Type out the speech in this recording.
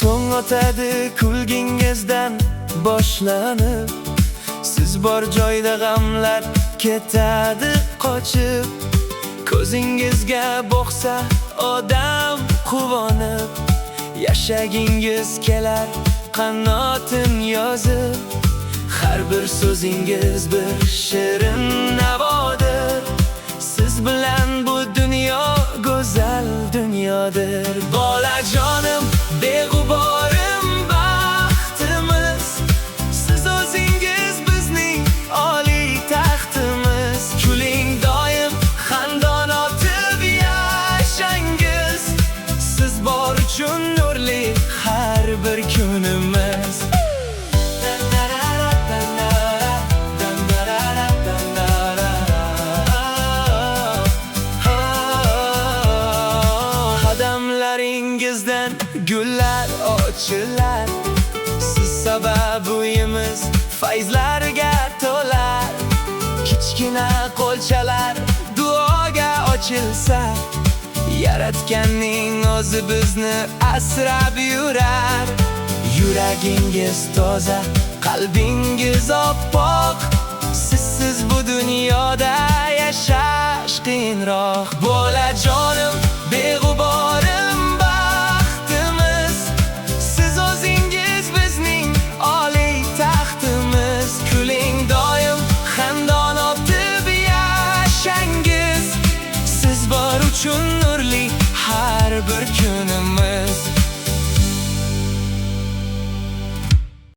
Tong otadi kulgingizdan boshlanib, siz bor joyda g'amlar ketadi qochib. Ko'zingizga boqsa odam quvonib, yashagingiz kelar qanotin yozib. Har bir so'zingiz bir shirin navodir. Siz bilan bu dunyo go'zal dunyodir. Bolajonim, beg'uborim, baxtimiz. Siz o'zingiz bizning oliy taxtimiz. Kuling doim, xandon otib yashangiz. Siz bor uchun nurli har bir kunimiz. Qadamlaringizdan gullar ochilar. Siz sabab uyimiz fayzlarga to'lar. Kichkina qo'lchalar duoga ochilsa, Yaratganning o'zi bizni asrab yurar. Yuragingiz toza, qalbingiz oppoq. Sizsiz bu dunyoda yashash qiyinroq. Bolajonim, beg'uborim, baxtimiz. Siz o'zingiz bizning oliy taxtimiz. Kuling doim, xandon otib yashangiz. Siz bor uchun nurli har bir kunim.